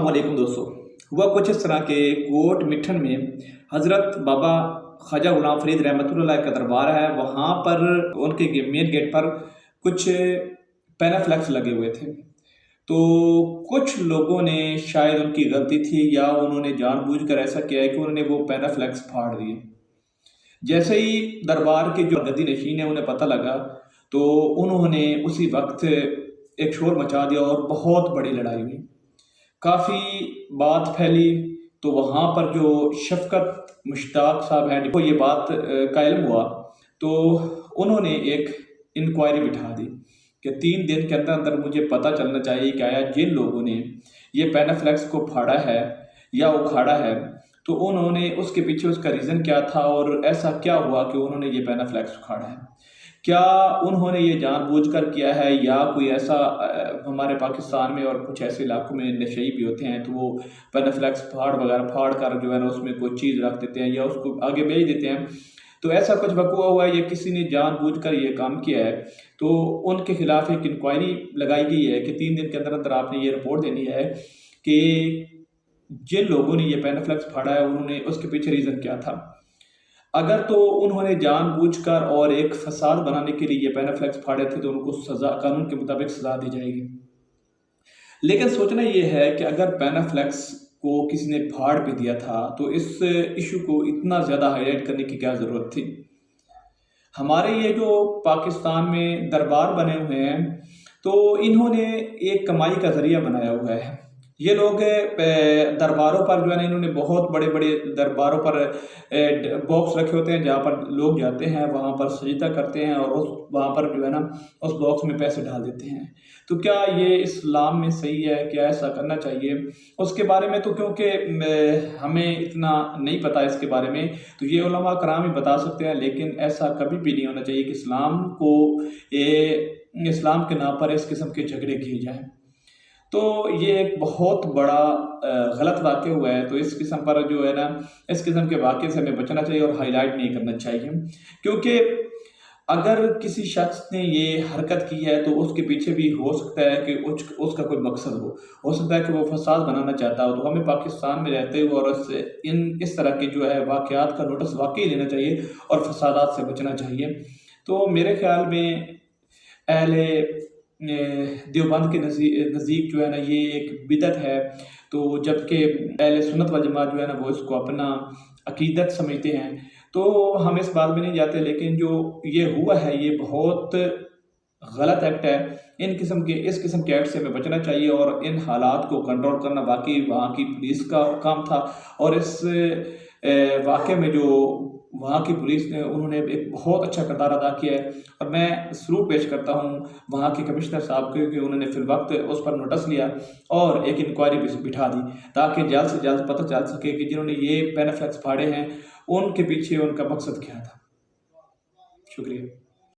वालेकुम दोस्तों। हुआ कुछ इस तरह के कोट मिठन में हज़रत बाबा ख्वाजा गुलाम फरीद रहमतुल्लाह का दरबार है। वहाँ पर उनके मेन गेट पर कुछ पैनाफ्लेक्स लगे हुए थे। तो कुछ लोगों ने, शायद उनकी गलती थी या उन्होंने जानबूझकर ऐसा किया है कि उन्होंने वो पैनाफ्लेक्स फाड़ दिए। जैसे ही दरबार के जो गद्दी नशीन है उन्हें पता लगा तो उन्होंने उसी वक्त एक शोर मचा दिया और बहुत बड़ी लड़ाई हुई। काफ़ी बात फैली तो वहाँ पर जो शफकत मुश्ताक साहब हैं को ये बात का इल्म हुआ तो उन्होंने एक इंक्वायरी बिठा दी कि 3 दिन के अंदर अंदर मुझे पता चलना चाहिए कि आया जिन लोगों ने ये पैनाफ्लेक्स को फाड़ा है या उखाड़ा है तो उन्होंने उसके पीछे उसका रीज़न क्या था और ऐसा क्या हुआ कि उन्होंने ये पैनाफ्लेक्स उखाड़ा है। क्या उन्होंने ये जानबूझकर किया है या कोई ऐसा हमारे पाकिस्तान में और कुछ ऐसे इलाकों में नशे भी होते हैं तो वो पैनाफ्लेक्स फाड़ कर जो है ना उसमें कोई चीज़ रख देते हैं या उसको आगे बेच देते हैं। तो ऐसा कुछ वक़ुआ हुआ है या किसी ने जानबूझकर ये काम किया है तो उनके खिलाफ एक इंक्वायरी लगाई गई है कि 3 दिन के अंदर अंदर आपने ये रिपोर्ट देनी है कि जिन लोगों ने ये पैनाफ्लेक्स फाड़ा है उन्होंने उसके पीछे रीज़न क्या था। अगर तो उन्होंने जानबूझकर और एक फसाद बनाने के लिए ये पैनाफ्लेक्स फाड़े थे तो उनको सज़ा कानून के मुताबिक सज़ा दी जाएगी। लेकिन सोचना ये है कि अगर पैनाफ्लेक्स को किसी ने फाड़ भी दिया था तो इस इशू को इतना ज़्यादा हाईलाइट करने की क्या ज़रूरत थी। हमारे ये जो पाकिस्तान में दरबार बने हुए हैं तो इन्होंने एक कमाई का ज़रिया बनाया हुआ है। ये लोग दरबारों पर जो है ना इन्होंने बहुत बड़े बड़े दरबारों पर बॉक्स रखे होते हैं जहाँ पर लोग जाते हैं, वहाँ पर सजदा करते हैं और वहाँ पर जो है ना उस बॉक्स में पैसे डाल देते हैं। तो क्या ये इस्लाम में सही है? क्या ऐसा करना चाहिए? उसके बारे में तो क्योंकि हमें इतना नहीं पता इसके बारे में तो ये उलमा कराम ही बता सकते हैं, लेकिन ऐसा कभी भी नहीं होना चाहिए कि इस्लाम के नाम पर इस किस्म के झगड़े किए जाएँ। तो ये एक बहुत बड़ा गलत वाक़या हुआ है। तो इस किस्म पर जो है ना इस किस्म के वाक़े से हमें बचना चाहिए और हाईलाइट नहीं करना चाहिए, क्योंकि अगर किसी शख्स ने ये हरकत की है तो उसके पीछे भी हो सकता है कि उसका कोई मकसद हो सकता है कि वो फसाद बनाना चाहता हो। तो हमें पाकिस्तान में रहते हुए और इस तरह के जो है वाक़यात का नोटिस वाकई लेना चाहिए और फसादात से बचना चाहिए। तो मेरे ख़्याल में अहले देवबंद के नज़दीक जो है ना ये एक बिदअत है, तो जबकि अहले सुन्नत वल जमात जो है ना वो इसको अपना अकीदत समझते हैं। तो हम इस बात में नहीं जाते, लेकिन जो ये हुआ है ये बहुत गलत एक्ट है। इस किस्म के एक्ट से हमें बचना चाहिए और इन हालात को कंट्रोल करना बाकी वहाँ की पुलिस का काम था। और इस वाक़े में जो वहाँ की पुलिस ने उन्होंने एक बहुत अच्छा किरदार अदा किया है और मैं सलूट पेश करता हूँ वहाँ के कमिश्नर साहब को कि उन्होंने फिर वक्त उस पर नोटिस लिया और एक इंक्वायरी भी बिठा दी ताकि जल्द से जल्द पता चल सके कि जिन्होंने ये पैनाफ्लेक्स फाड़े हैं उनके पीछे उनका मकसद क्या था। शुक्रिया।